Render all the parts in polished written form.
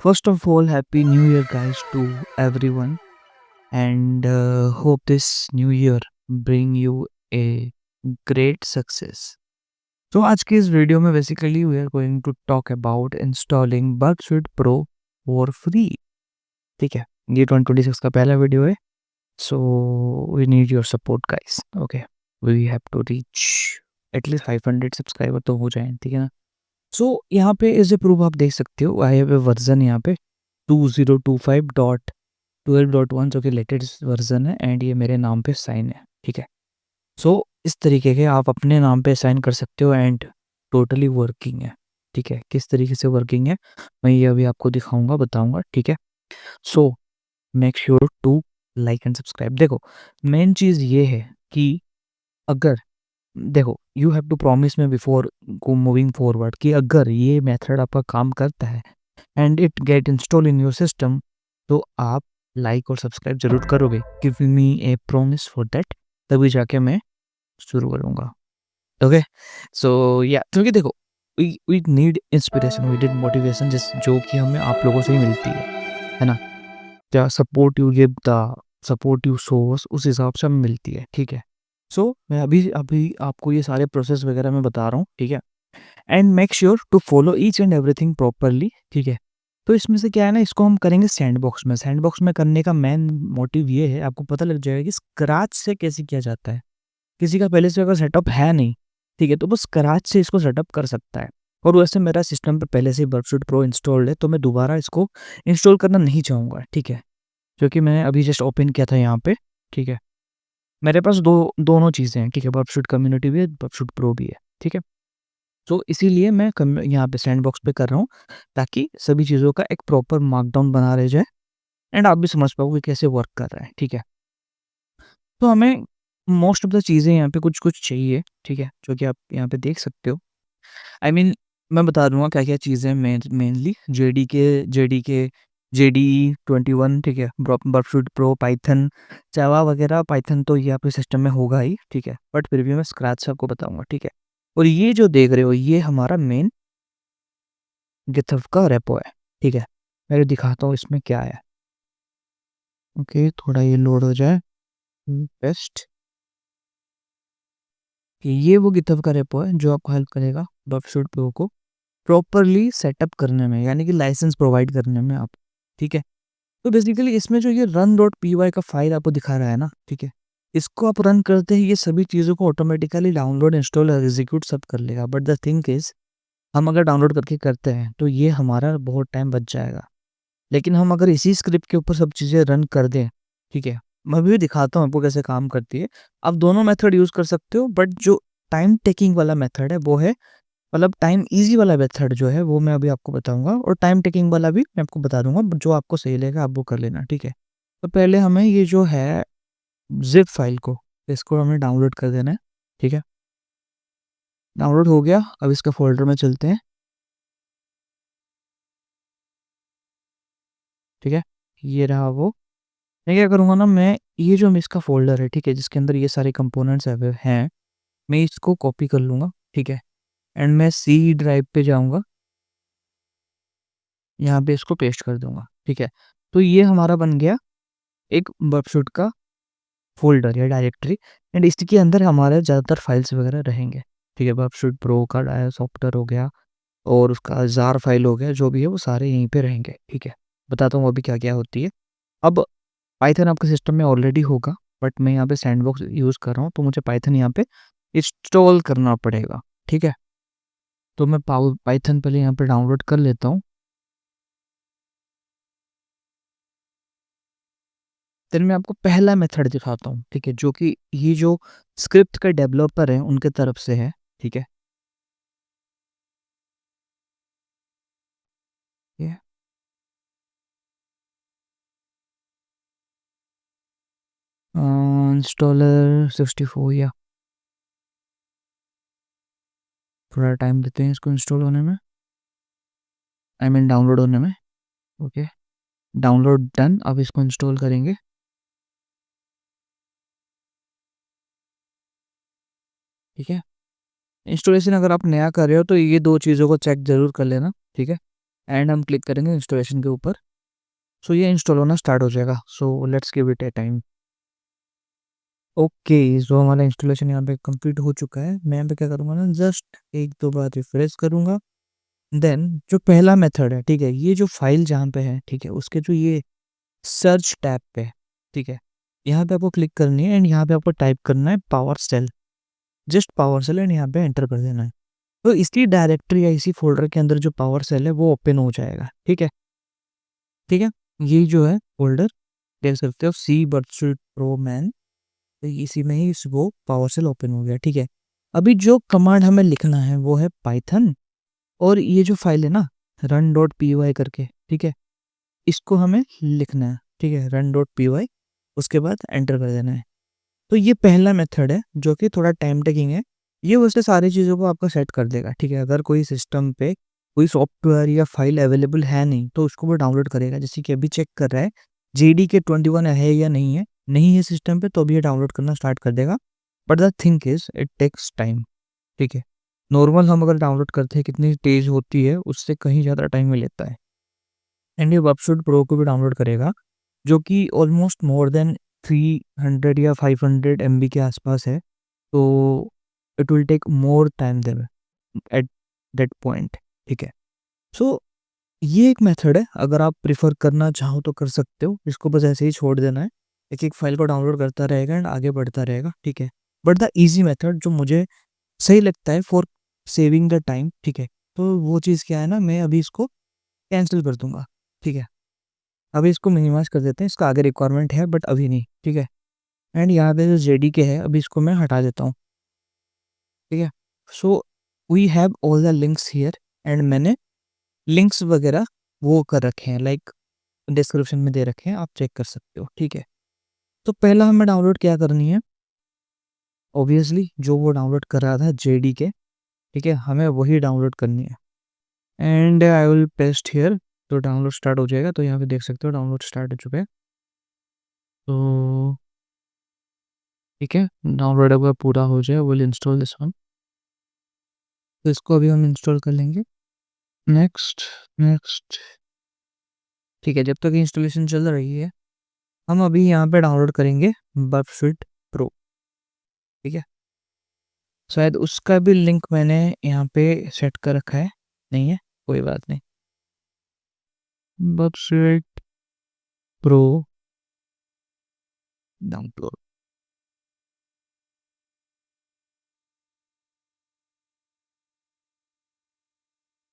First of all, Happy New Year, guys, to everyone, and hope this new year bring you a great success. तो आज की इस video में basically we are going to talk about installing बगस्विट pro for free. ठीक है, ये 2026 का पहला वीडियो है, so we need your support guys. Okay, we have to reach at least 500 subscriber तो हो जाए, ठीक है ना। सो यहाँ पे एज ए प्रूफ आप देख सकते हो, आई हैव ए वर्जन यहाँ पे 2025.12.1 जो कि लेटेस्ट वर्जन है, एंड ये मेरे नाम पे साइन है। ठीक है, सो इस तरीके के आप अपने नाम पे साइन कर सकते हो एंड टोटली वर्किंग है। ठीक है, किस तरीके से वर्किंग है मैं ये अभी आपको दिखाऊंगा, बताऊंगा। ठीक है, so make sure to like and subscribe. देखो, मेन चीज़ ये है कि अगर देखो, यू हैव टू प्रॉमिस में बिफोर गो मूविंग फॉरवर्ड कि अगर ये मेथड आपका काम करता है and it get install in your system, तो आप लाइक और सब्सक्राइब जरूर करोगे। Give me a promise for that, तभी जाके मैं शुरू करूँगा। ओके, सो या क्योंकि देखो, we need inspiration, we need motivation, जिस जो कि हमें आप लोगों से ही मिलती है ना। क्या support you give the support you shows, उस हिसाब से हमें मिलती है। ठीक है, सो मैं अभी अभी आपको ये सारे प्रोसेस वगैरह मैं बता रहा हूँ। ठीक है, and make sure to follow each and everything properly. ठीक है, तो इसमें से क्या है ना, इसको हम करेंगे सैंडबॉक्स में। सैंडबॉक्स में करने का मेन मोटिव ये है, आपको पता लग जाएगा कि स्क्रैच से कैसे किया जाता है। किसी का पहले से अगर सेटअप है नहीं, ठीक है, तो वो स्क्रैच से इसको सेटअप कर सकता है। और वैसे मेरा सिस्टम पर पहले से ही बर्डशूट प्रो इंस्टॉल्ड है, तो मैं दोबारा इसको इंस्टॉल करना नहीं चाहूँगा। ठीक है, क्योंकि मैंने अभी जस्ट ओपन किया था यहाँ पे। ठीक है, मेरे पास दोनों चीज़ें हैं। ठीक है, बर्डशूट कम्युनिटी भी है, बर्डशूट प्रो भी है। ठीक है, तो इसीलिए मैं यहाँ पे सैंडबॉक्स पे कर रहा हूँ, ताकि सभी चीज़ों का एक प्रॉपर मार्कडाउन बना रह जाए एंड आप भी समझ पाओ कि कैसे वर्क कर रहा है। ठीक है, तो हमें मोस्ट ऑफ द चीज़ें यहाँ पे कुछ कुछ चाहिए। ठीक है, जो कि आप यहाँ पे देख सकते हो। आई I मीन मैं बता दूंगा क्या क्या चीज़ें मेनली जेडी 21। ठीक है, बर्फशूट प्रो, पाइथन, जावा वगैरह। पाइथन तो ये आपके सिस्टम में होगा ही। ठीक है, बट फिर भी मैं स्क्रैच से आपको बताऊंगा। ठीक है, और ये जो देख रहे हो, ये हमारा मेन गिथहब का रेपो है। ठीक है, मैं दिखाता हूँ इसमें क्या है। ओके, थोड़ा ये लोड हो जाए। बेस्ट, ये वो गिथहब का रेपो है जो आपको हेल्प करेगा बर्फशूट प्रो को प्रॉपरली सेटअप करने में, यानी कि लाइसेंस प्रोवाइड करने में आप। ठीक है, तो बेसिकली इसमें जो ये रन डॉट पी वाई का फाइल आपको दिखा रहा है ना, ठीक है, इसको आप रन करते ही ये सभी चीज़ों को ऑटोमेटिकली डाउनलोड, इंस्टॉल और एग्जीक्यूट सब कर लेगा। बट द थिंग इज, हम अगर डाउनलोड करके करते हैं तो ये हमारा बहुत टाइम बच जाएगा। लेकिन हम अगर इसी स्क्रिप्ट के ऊपर सब चीज़ें रन कर दें, ठीक है, मैं भी दिखाता हूँ आपको कैसे काम करती है। आप दोनों मेथड यूज़ कर सकते हो, बट जो टाइम टेकिंग वाला मेथड है वो है, मतलब टाइम ईज़ी वाला मेथड जो है वो मैं अभी आपको बताऊँगा, और टाइम टेकिंग वाला भी मैं आपको बता दूँगा। जो आपको सही लगेगा आप वो कर लेना। ठीक है, तो पहले हमें ये जो है ज़िप फ़ाइल को, इसको हमें डाउनलोड कर देना है। ठीक है, डाउनलोड हो गया, अब इसका फ़ोल्डर में चलते हैं। ठीक है, ये रहा वो। मैं क्या करूँगा ना, मैं ये जो इसका फ़ोल्डर है, ठीक है, जिसके अंदर ये सारे कंपोनेंट्स हैं, मैं इसको कॉपी कर लूँगा। ठीक है, एंड मैं सी ड्राइव पे जाऊँगा, यहाँ पे इसको पेस्ट कर दूँगा। ठीक है, तो ये हमारा बन गया एक बर्फशूट का फ़ोल्डर या डायरेक्टरी, एंड इसके अंदर हमारे ज़्यादातर फाइल्स वगैरह रहेंगे। ठीक है, बर्फशूट प्रो का सॉफ्टवेयर हो गया और उसका ज़ार फाइल हो गया, जो भी है वो सारे यहीं पे रहेंगे। ठीक है, बताता हूँ अभी क्या-क्या होती है। अब पाइथन आपके सिस्टम में ऑलरेडी होगा, बट मैं यहाँ पे सैंडबॉक्स यूज़ कर रहा हूँ, तो मुझे पाइथन यहाँ पे इंस्टॉल करना पड़ेगा। ठीक है, तो मैं पाइथन पहले यहाँ पे डाउनलोड कर लेता हूँ। देन मैं आपको पहला मेथड दिखाता हूँ। ठीक है, जो कि ये जो स्क्रिप्ट के डेवलपर हैं उनके तरफ से है। ठीक है, ये इंस्टॉलर 64, या थोड़ा टाइम देते हैं इसको इंस्टॉल होने में, आई मीन डाउनलोड होने में। ओके, डाउनलोड डन, अब इसको इंस्टॉल करेंगे। ठीक है, इंस्टॉलेशन अगर आप नया कर रहे हो तो ये दो चीज़ों को चेक ज़रूर कर लेना। ठीक है, एंड हम क्लिक करेंगे इंस्टॉलेशन के ऊपर। सो ये इंस्टॉल होना स्टार्ट हो जाएगा। So let's give it a time. Okay, so हमारा इंस्टॉलेशन यहाँ पे कंप्लीट हो चुका है। मैं यहाँ पे क्या करूँगा ना, जस्ट एक दो बार रिफ्रेश करूँगा। देन जो पहला मेथड है, ठीक है, ये जो फाइल जहाँ पे है, ठीक है, उसके जो ये सर्च टैब पे, ठीक है, यहाँ पे आपको क्लिक करनी है एंड यहाँ पे आपको टाइप करना है PowerShell, just PowerShell, and यहाँ पे एंटर कर देना है। तो इसी डायरेक्टरी या इसी फोल्डर के अंदर जो पावर सेल है वो ओपन हो जाएगा। ठीक है, ठीक है, ये जो है फोल्डर देख सकते हो, सी वर्चुअल प्रो मैन, तो इसी में ही वो पावर सेल ओपन हो गया। ठीक है, अभी जो कमांड हमें लिखना है वो है पाइथन, और ये जो फाइल है ना रन डॉट पी वाई करके, ठीक है, इसको हमें लिखना है। ठीक है, रन डॉट पी वाई, उसके बाद एंटर कर देना है। तो ये पहला मेथड है जो कि थोड़ा टाइम टेकिंग है। ये वैसे सारी चीज़ों को आपको सेट कर देगा। ठीक है, अगर कोई सिस्टम पे कोई सॉफ्टवेयर या फाइल अवेलेबल है नहीं तो उसको वो डाउनलोड करेगा। जैसे कि अभी चेक कर रहा है JDK 21 है या नहीं है, नहीं है सिस्टम पे, तो अभी ये डाउनलोड करना स्टार्ट कर देगा। But the think is it takes time. ठीक है, नॉर्मल हम अगर डाउनलोड करते हैं कितनी तेज होती है, उससे कहीं ज़्यादा टाइम में लेता है। एंड ये वेबसूट प्रो को भी डाउनलोड करेगा, जो कि ऑलमोस्ट मोर देन 300 या 500 MB के आसपास है। तो it will take more time than at that point. ठीक है, सो ये एक मेथड है, अगर आप प्रिफर करना चाहो तो कर सकते हो। इसको बस ऐसे ही छोड़ देना है, एक एक फाइल को डाउनलोड करता रहेगा एंड आगे बढ़ता रहेगा। ठीक है, बट द ईजी मेथड जो मुझे सही लगता है फॉर सेविंग द टाइम, ठीक है, तो वो चीज़ क्या है ना, मैं अभी इसको कैंसिल कर दूंगा। ठीक है, अभी इसको मिनिमाइज कर देते हैं, इसका आगे रिक्वायरमेंट है बट अभी नहीं। ठीक है, एंड यहाँ पे जो JDK है अभी इसको मैं हटा देता हूँ। ठीक है, so we have all the links here, and मैंने लिंक्स वगैरह वो कर रखे हैं, लाइक डिस्क्रिप्शन में दे रखे हैं, आप चेक कर सकते हो। ठीक है, तो पहला हमें डाउनलोड क्या करनी है, ऑब्वियसली जो वो डाउनलोड कर रहा था JDK। ठीक है, हमें वही डाउनलोड करनी है, and I will paste here. तो डाउनलोड स्टार्ट हो जाएगा, तो यहाँ पे देख सकते हो डाउनलोड स्टार्ट हो चुका है। तो ठीक है, डाउनलोड अगर पूरा हो जाए विल इंस्टॉल दिस वन। तो इसको अभी हम इंस्टॉल कर लेंगे। Next, next. ठीक है, जब तक इंस्टॉलेशन चल रही है हम अभी यहाँ पे डाउनलोड करेंगे बर्फशीट प्रो। ठीक है, शायद उसका भी लिंक मैंने यहाँ पे सेट कर रखा है, नहीं है, कोई बात नहीं। बर्फशीट प्रो डाउनलोड,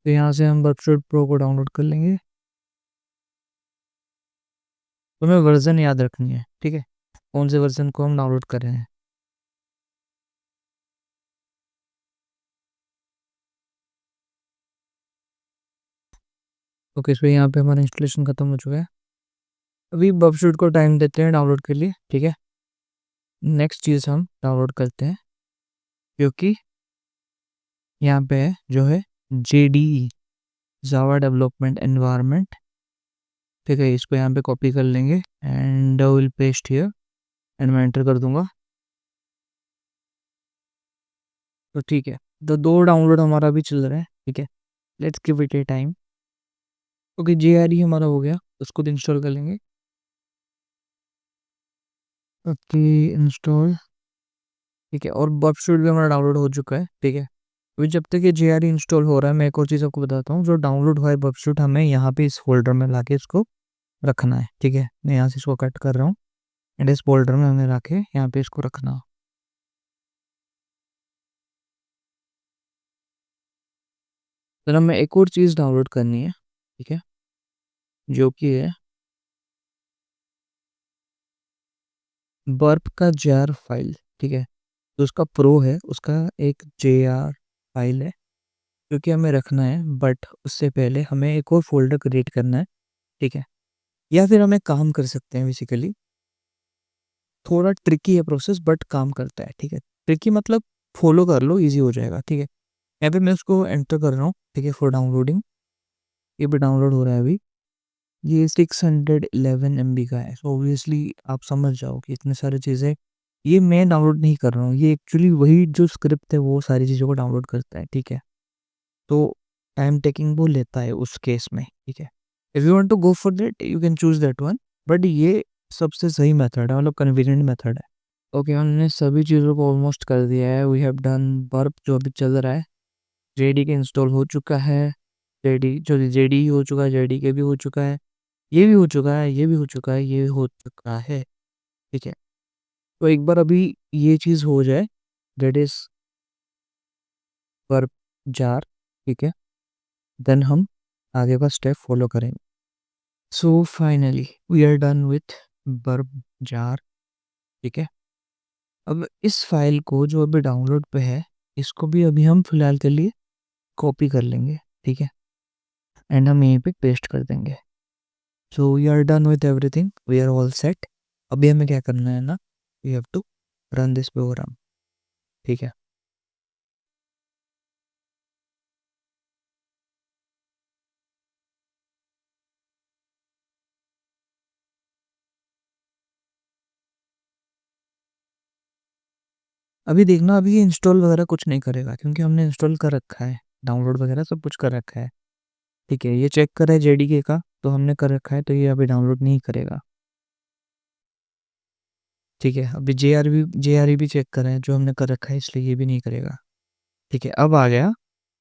तो यहाँ से हम बर्फशीट प्रो को डाउनलोड कर लेंगे। तो हमें वर्जन याद रखनी है। ठीक है, कौन से वर्जन को हम डाउनलोड कर रहे हैं। ओके, सो यहाँ पे हमारा इंस्टॉलेशन खत्म हो चुका है। अभी बर्फशीट को टाइम देते हैं डाउनलोड के लिए। ठीक है, नेक्स्ट चीज़ हम डाउनलोड करते हैं, क्योंकि यहाँ पे जो है JDE जावा डेवलपमेंट एनवायरनमेंट। ठीक है, इसको यहाँ पे कॉपी कर लेंगे and will paste here, and मैं एंटर कर दूंगा। तो ठीक है, तो दो डाउनलोड हमारा भी चल रहा है। ठीक है, let's give it a time. Okay, JRE हमारा हो गया, उसको इंस्टॉल कर लेंगे। Okay, install. ठीक है, और बर्फशीट भी हमारा डाउनलोड हो चुका है। ठीक है, अभी जब तक ये JRE इंस्टॉल हो रहा है, मैं एक और चीज़ आपको बताता हूँ। जो डाउनलोड हुआ है बर्फशीट, हमें यहाँ पे इस फोल्डर में लाके इसको रखना है। ठीक है, मैं यहाँ से इसको कट कर रहा हूँ, एंड इस फोल्डर में हमें रखे यहाँ पे इसको रखना। फिर हमें एक और चीज़ डाउनलोड करनी है। ठीक है, जो कि है बर्प का jar फाइल। ठीक है, तो उसका प्रो है, उसका एक JR फाइल है जो कि हमें रखना है। बट उससे पहले हमें एक और फोल्डर क्रिएट करना है। ठीक है, या फिर हम एक काम कर सकते हैं, बेसिकली थोड़ा ट्रिकी है प्रोसेस बट काम करता है। ठीक है, ट्रिकी मतलब फॉलो कर लो, इजी हो जाएगा। ठीक है, यहाँ पे मैं उसको एंटर कर रहा हूँ। ठीक है, फॉर डाउनलोडिंग, ये भी डाउनलोड हो रहा है अभी। ये 611 MB का है। सो ऑब्वियसली आप समझ जाओ कि इतने सारी चीज़ें ये मैं डाउनलोड नहीं कर रहा हूँ, ये एक्चुअली वही जो स्क्रिप्ट है वो सारी चीज़ों को डाउनलोड करता है। ठीक है, तो टाइम टेकिंग वो लेता है उस केस में, ठीक है। If you want to go for that you can choose that one, but ये सबसे सही मेथड है, मतलब कन्वीनिएंट मेथड है। ओके, हमने सभी चीज़ों को ऑलमोस्ट कर दिया है। वी हैव डन बर्प जो अभी चल रहा है, जेडीके इंस्टॉल हो चुका है, जेडी हो चुका है, जेडीके भी हो चुका है, ये भी हो चुका है, ये भी हो चुका है, ये भी हो चुका है, ठीक है। तो एक बार अभी ये चीज़ हो जाए, दैट इज़ बर्प जार, ठीक है, देन हम आगे का स्टेप फॉलो करेंगे। So finally we are done with Burp jar, ठीक है। अब इस फाइल को जो अभी डाउनलोड पे है, इसको भी अभी हम फिलहाल के लिए कॉपी कर लेंगे, ठीक है, एंड हम यहीं पे पेस्ट कर देंगे। So we are done with everything, we are all set. अभी हमें क्या करना है ना, we have to run this program, ठीक है। अभी देखना, अभी ये इंस्टॉल वगैरह कुछ नहीं करेगा क्योंकि हमने इंस्टॉल कर रखा है, डाउनलोड वगैरह सब कुछ कर रखा है, ठीक है। ये चेक कर रहा है जेडीके का, तो हमने कर रखा है, तो ये अभी डाउनलोड नहीं करेगा, ठीक है। अभी जेआरई भी चेक कर रहे हैं, जो हमने कर रखा है, इसलिए ये भी नहीं करेगा, ठीक है। अब आ गया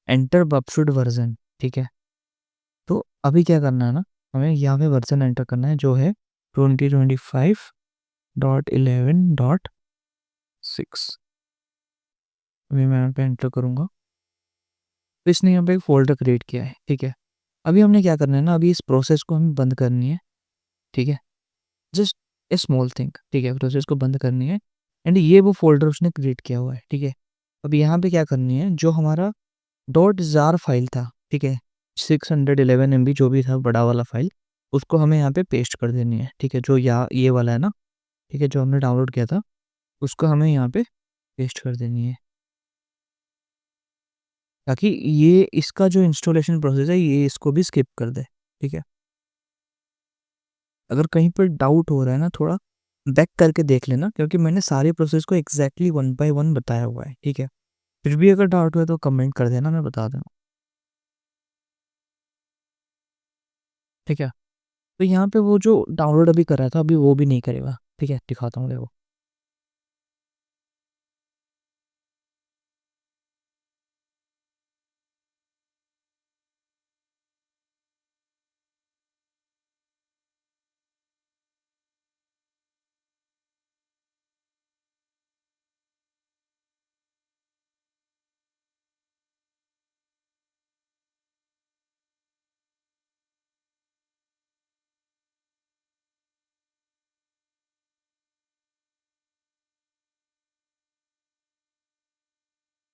एंटर बपशूट वर्जन, ठीक है। तो अभी क्या करना है ना, हमें यहाँ पे वर्जन एंटर करना है जो है 2025.11.6। अभी मैं यहाँ पे एंटर करूँगा, तो इसने यहाँ पे एक फोल्डर क्रिएट किया है, ठीक है। अभी हमने क्या करना है ना, अभी इस प्रोसेस को हमें बंद करनी है, ठीक है। जस्ट ए स्मॉल थिंग, ठीक है, प्रोसेस को बंद करनी है, एंड ये वो फोल्डर उसने क्रिएट किया हुआ है, ठीक है। अब यहाँ पे क्या करनी है, जो हमारा डॉट जार फाइल था, ठीक है, 611 MB जो भी था बड़ा वाला फाइल, उसको हमें यहाँ पे पेस्ट कर देनी है, ठीक है। जो ये वाला है ना, ठीक है, जो हमने डाउनलोड किया था, उसको हमें यहाँ पे पेस्ट कर देनी है, ताकि ये इसका जो इंस्टॉलेशन प्रोसेस है ये इसको भी स्किप कर दे, ठीक है। अगर कहीं पर डाउट हो रहा है ना, थोड़ा बैक करके देख लेना, क्योंकि मैंने सारी प्रोसेस को एग्जैक्टली वन बाय वन बताया हुआ है, ठीक है। फिर भी अगर डाउट हुआ तो कमेंट कर देना, मैं बता दूँगा, ठीक है। तो यहाँ पे वो जो डाउनलोड अभी कर रहा था, अभी वो भी नहीं करेगा, ठीक है, दिखाता हूँ देखो।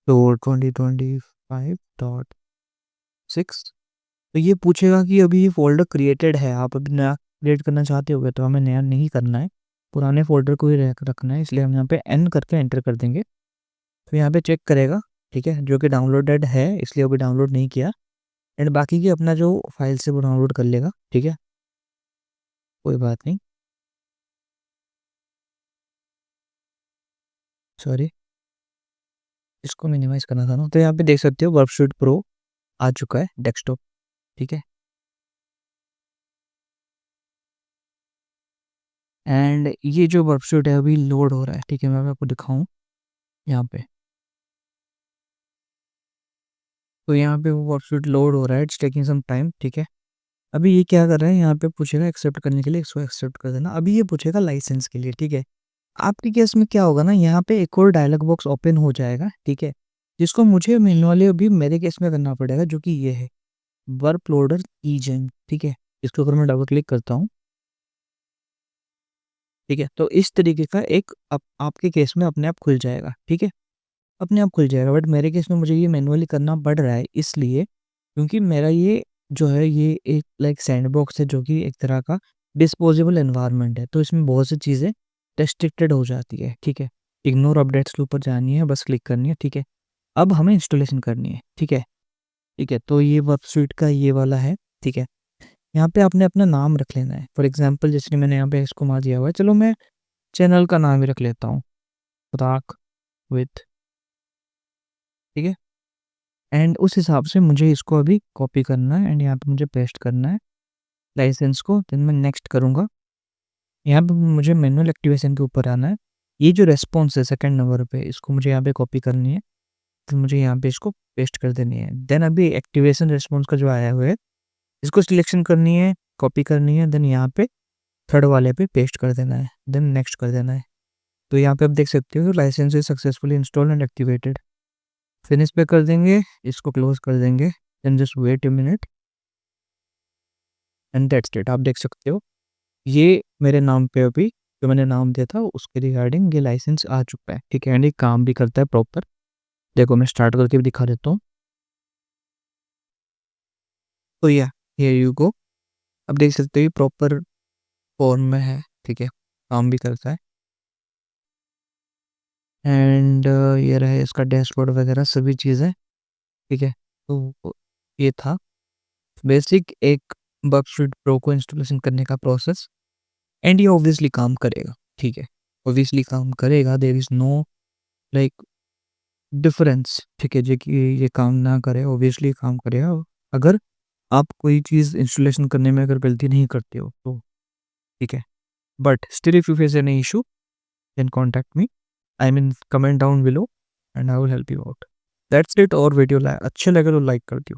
तो 2025.6, तो ये पूछेगा कि अभी ये फ़ोल्डर क्रिएटेड है, आप अभी नया क्रिएट करना चाहते होगे, तो हमें नया नहीं करना है, पुराने फ़ोल्डर को ही रखना है, इसलिए हम यहाँ पे एन करके एंटर कर देंगे। तो यहाँ पे चेक करेगा, ठीक है, जो कि डाउनलोडेड है, इसलिए अभी डाउनलोड नहीं किया, एंड बाकी की अपना जो फाइल से वो डाउनलोड कर लेगा, ठीक है, कोई बात नहीं। सॉरी, इसको मिनिमाइज़ करना था ना, तो यहाँ पे देख सकते हो वर्कशीट प्रो आ चुका है डेस्कटॉप, ठीक है। एंड ये जो वर्कशीट है अभी लोड हो रहा है, ठीक है, मैं आपको दिखाऊँ यहाँ पे। तो यहाँ पे वो वर्कशीट लोड हो रहा है, इट्स टेकिंग सम टाइम, ठीक है। अभी ये क्या कर रहा है, यहाँ पे पूछेगा एक्सेप्ट करने के लिए, इसको एक्सेप्ट कर देना। अभी ये पूछेगा लाइसेंस के लिए, ठीक है। आपके केस में क्या होगा ना, यहाँ पे एक और डायलॉग बॉक्स ओपन हो जाएगा, ठीक है, जिसको मुझे मैन्युअली अभी मेरे केस में करना पड़ेगा, जो कि ये है वर्क लोडर कीजेन, ठीक है। इसके ऊपर मैं डबल क्लिक करता हूँ, ठीक है। तो इस तरीके का एक आपके केस में अपने आप खुल जाएगा, ठीक है, अपने आप खुल जाएगा। बट मेरे केस में मुझे ये मैनुअली करना पड़ रहा है, इसलिए क्योंकि मेरा ये जो है ये एक लाइक सैंडबॉक्स है, जो कि एक तरह का डिस्पोजेबल एनवायरनमेंट है, तो इसमें बहुत सी चीज़ें रेस्ट्रिक्टेड हो जाती है, ठीक है। इग्नोर अपडेट्स के ऊपर जानी है, बस क्लिक करनी है, ठीक है। अब हमें इंस्टॉलेशन करनी है, ठीक है, ठीक है। तो ये वर्क स्वीट का ये वाला है, ठीक है। यहाँ पे आपने अपना नाम रख लेना है, फॉर एग्जाम्पल जैसे मैंने यहाँ पे इसको मार दिया हुआ है, चलो मैं चैनल का नाम ही रख लेता हूँ, राक विथ, ठीक है। एंड उस हिसाब से मुझे इसको अभी कॉपी करना है एंड यहाँ पे मुझे पेस्ट करना है लाइसेंस को। देन मैं नेक्स्ट करूँगा। यहाँ पे मुझे मैनुअल एक्टिवेशन के ऊपर आना है। ये जो रेस्पॉन्स है सेकंड नंबर पे, इसको मुझे यहाँ पे कॉपी करनी है। तो मुझे यहाँ पे इसको पेस्ट कर देनी है। देन अभी एक्टिवेशन रेस्पॉन्स का जो आया हुआ है, इसको सिलेक्शन करनी है, कॉपी करनी है, देन यहाँ पे थर्ड वाले पे पेस्ट कर देना है, देन नेक्स्ट कर देना है। तो यहाँ पे आप देख सकते हो licence is successfully installed and activated. Finish पे कर देंगे, इसको क्लोज कर देंगे, then just wait a minute and that's it. आप देख सकते हो ये मेरे नाम पे अभी जो मैंने नाम दिया था उसके रिगार्डिंग ये लाइसेंस आ चुका है, ठीक है। एंड ये काम भी करता है प्रॉपर। देखो मैं स्टार्ट करके भी दिखा देता हूँ। तो या हियर यू गो। अब देख सकते हो ये प्रॉपर फॉर्म में है, ठीक है, काम भी करता है। एंड ये रहे इसका डैशबोर्ड वगैरह सभी चीज़ें, ठीक है। तो ये था बेसिक एक बगस्ट्रीट प्रो को इंस्टॉलेशन करने का प्रोसेस। एंड ये ऑब्वियसली काम करेगा, ठीक है, ऑब्वियसली काम करेगा। There is no like difference, ठीक है, जो कि ये काम ना करे, ऑब्वियसली काम करेगा। अगर आप कोई चीज़ इंस्टॉलेशन करने में अगर गलती नहीं करते हो तो, ठीक है। But still if you face any issue then contact me, I mean comment down below and I will help you out. That's it. और वीडियो अच्छे लगे तो लाइक कर दियो।